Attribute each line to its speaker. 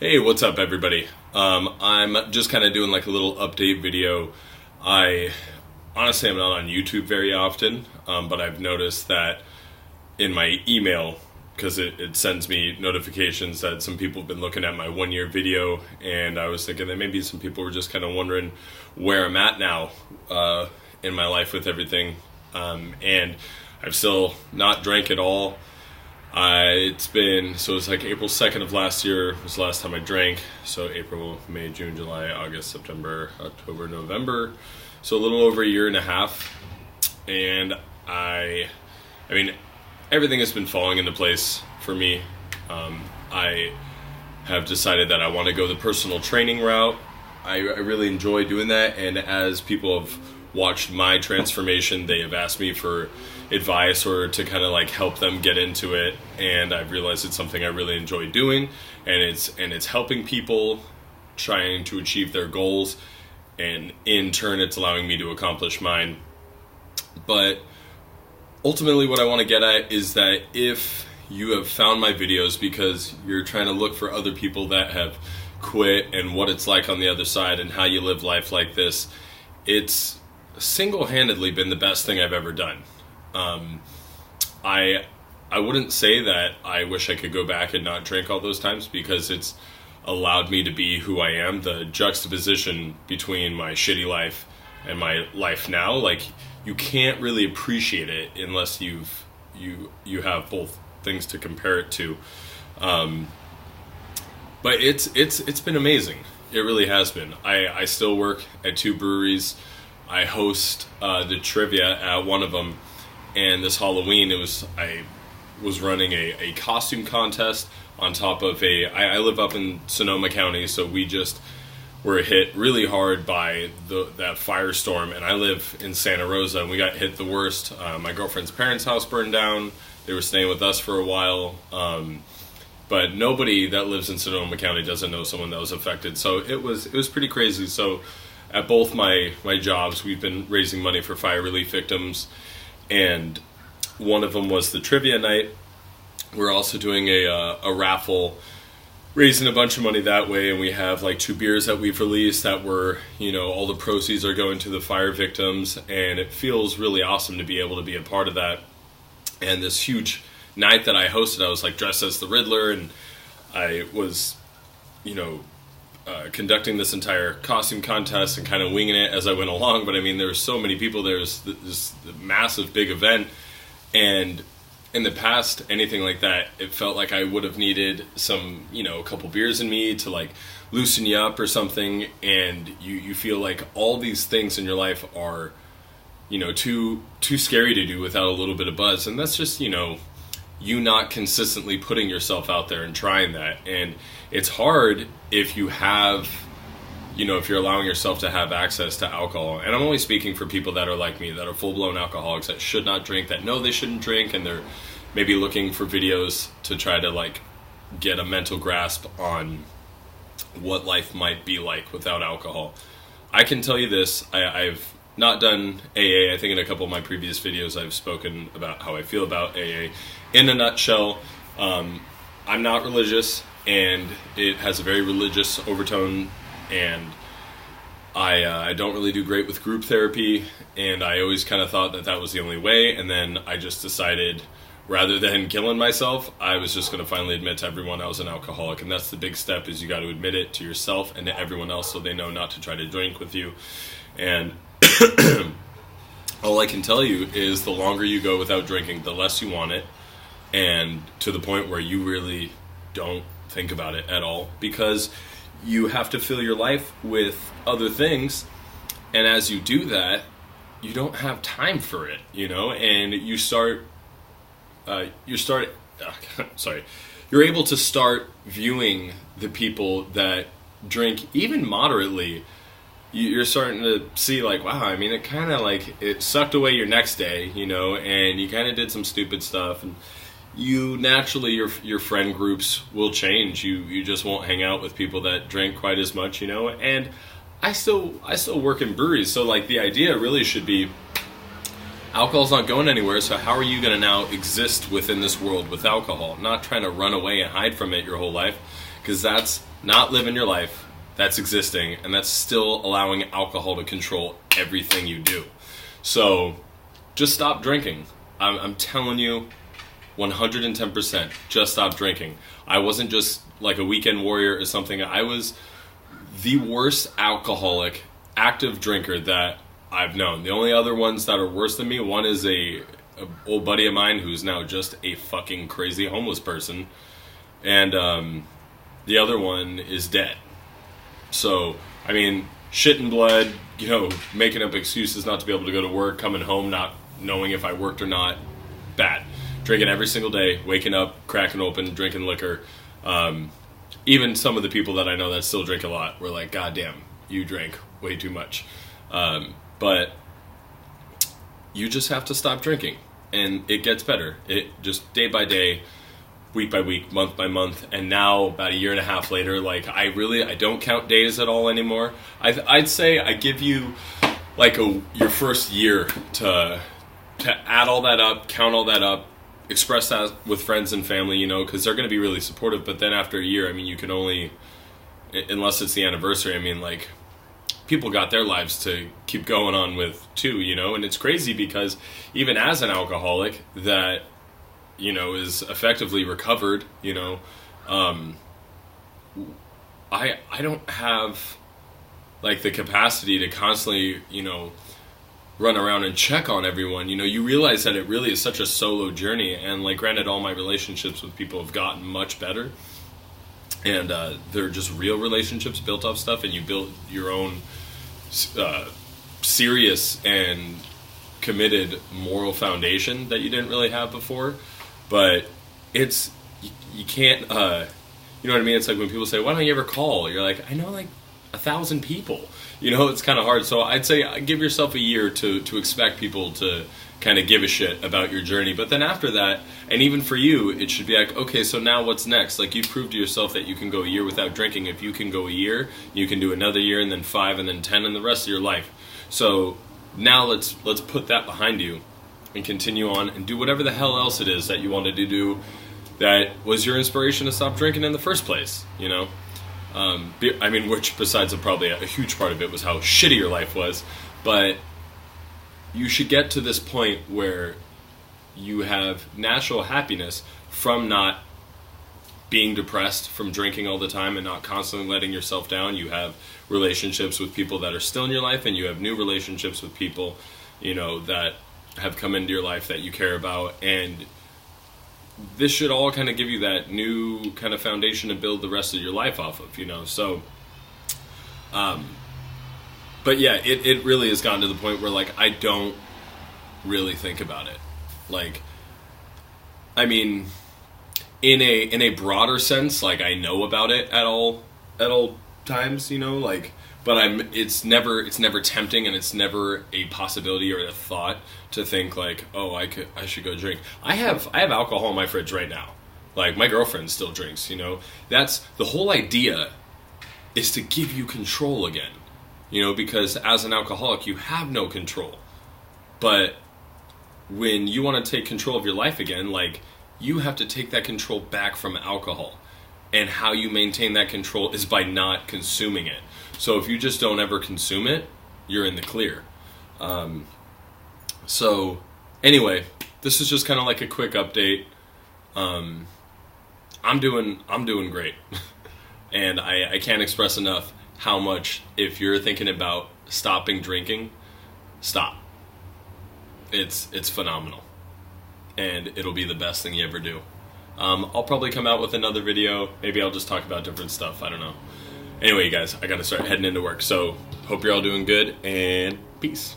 Speaker 1: Hey, what's up, everybody? I'm just kind of doing like a little update video. I honestly am not on YouTube very often, but I've noticed that in my email, because it sends me notifications that some people have been looking at my 1 year video, and I was thinking that maybe some people were just kind of wondering where I'm at now in my life with everything. And I've still not drank at all. It's like April 2nd of last year was the last time I drank. So April, May, June, July, August, September, October, November. So a little over a year and a half. And I mean, everything has been falling into place for me. I have decided that I want to go the personal training route. I really enjoy doing that. And as people have watched my transformation, they have asked me for advice or to kind of like help them get into it, and I've realized it's something I really enjoy doing, and it's helping people trying to achieve their goals, and in turn it's allowing me to accomplish mine. But ultimately what I want to get at is that if you have found my videos because you're trying to look for other people that have quit and what it's like on the other side and how you live life like this, it's single-handedly been the best thing I've ever done. I wouldn't say that I wish I could go back and not drink all those times, because it's allowed me to be who I am. The juxtaposition between my shitty life and my life now, like, you can't really appreciate it unless you have both things to compare it to. But it's been amazing. It really has been. I still work at two breweries. I host the trivia at one of them. And this Halloween, I was running a costume contest on top of I live up in Sonoma County, so we just were hit really hard by that firestorm, and I live in Santa Rosa, and we got hit the worst. My girlfriend's parents' house burned down. They were staying with us for a while, but nobody that lives in Sonoma County doesn't know someone that was affected. So it was pretty crazy. So at both my jobs, we've been raising money for fire relief victims. And one of them was the trivia night. We're also doing a raffle, raising a bunch of money that way, and we have like 2 beers that we've released that were, all the proceeds are going to the fire victims, and it feels really awesome to be able to be a part of that. And this huge night that I hosted, I was like dressed as the Riddler, and I was, conducting this entire costume contest and kind of winging it as I went along. But I mean, there were so many people. There's this massive big event, and in the past, anything like that, it felt like I would have needed some, a couple beers in me to like loosen you up or something. And you feel like all these things in your life are, too scary to do without a little bit of buzz. And that's just, you not consistently putting yourself out there and trying that. And it's hard if you have, if you're allowing yourself to have access to alcohol. And I'm only speaking for people that are like me, that are full-blown alcoholics, that should not drink, that know they shouldn't drink, and they're maybe looking for videos to try to like get a mental grasp on what life might be like without alcohol. I can tell you this, I've not done AA. I think in a couple of my previous videos I've spoken about how I feel about AA. In a nutshell, I'm not religious, and it has a very religious overtone, and I don't really do great with group therapy, and I always kind of thought that was the only way. And then I just decided, rather than killing myself, I was just going to finally admit to everyone I was an alcoholic. And that's the big step, is you got to admit it to yourself and to everyone else, so they know not to try to drink with you. And all I can tell you is the longer you go without drinking, the less you want it, and to the point where you really don't think about it at all, because you have to fill your life with other things, and as you do that, you don't have time for it, and you're able to start viewing the people that drink even moderately. You're starting to see like, wow, I mean, it kind of like, it sucked away your next day, and you kind of did some stupid stuff, and you naturally, your friend groups will change. You just won't hang out with people that drink quite as much, and I still work in breweries, so like the idea really should be, alcohol's not going anywhere, so how are you going to now exist within this world with alcohol? Not trying to run away and hide from it your whole life, because that's not living your life, that's existing, and that's still allowing alcohol to control everything you do. So just stop drinking. I'm telling you, 110%, just stop drinking. I wasn't just like a weekend warrior or something. I was the worst alcoholic, active drinker that I've known. The only other ones that are worse than me, one is a old buddy of mine who's now just a fucking crazy homeless person, and the other one is dead. So, I mean, shit and blood, you know, making up excuses not to be able to go to work, coming home not knowing if I worked or not, bad. Drinking every single day, waking up, cracking open, drinking liquor. Even some of the people that I know that still drink a lot were like, God damn, you drank way too much. But you just have to stop drinking, and it gets better. It just day by day, week by week, month by month, and now about a year and a half later, like I don't count days at all anymore. I'd say I give you like your first year to add all that up, count all that up, express that with friends and family, you know, because they're going to be really supportive. But then after a year, I mean, you can only, unless it's the anniversary, I mean, like, people got their lives to keep going on with too, you know. And it's crazy because even as an alcoholic that, you know, is effectively recovered, you know, I don't have like the capacity to constantly, you know, run around and check on everyone. You know, you realize that it really is such a solo journey, and like, granted, all my relationships with people have gotten much better, and they're just real relationships built off stuff, and you build your own serious and committed moral foundation that you didn't really have before. But it's, you can't, you know what I mean? It's like when people say, why don't you ever call? You're like, I know like 1,000 people. You know, it's kind of hard. So I'd say give yourself a year to expect people to kind of give a shit about your journey. But then after that, and even for you, it should be like, okay, so now what's next? Like, you prove to yourself that you can go a year without drinking. If you can go a year, you can do another year, and then 5, and then 10, and the rest of your life. So now let's put that behind you and continue on and do whatever the hell else it is that you wanted to do that was your inspiration to stop drinking in the first place, you know? I mean, which besides probably a huge part of it was how shitty your life was, but you should get to this point where you have natural happiness from not being depressed from drinking all the time and not constantly letting yourself down. You have relationships with people that are still in your life, and you have new relationships with people, you know, that have come into your life that you care about, and this should all kind of give you that new kind of foundation to build the rest of your life off of, you know. So but yeah, it really has gotten to the point where like I don't really think about it. Like, I mean, in a broader sense, like I know about it at all times, you know, like, but it's never tempting, and it's never a possibility or a thought to think like, oh, I should go drink. I have alcohol in my fridge right now. Like, my girlfriend still drinks, you know. That's the whole idea, is to give you control again. You know, because as an alcoholic, you have no control. But when you want to take control of your life again, like, you have to take that control back from alcohol. And how you maintain that control is by not consuming it. So if you just don't ever consume it, you're in the clear. So anyway, this is just kind of like a quick update. I'm doing great. And I can't express enough how much, if you're thinking about stopping drinking, stop. It's phenomenal. And it'll be the best thing you ever do. I'll probably come out with another video. Maybe I'll just talk about different stuff. I don't know. Anyway, you guys, I gotta start heading into work. So, hope you're all doing good, and peace.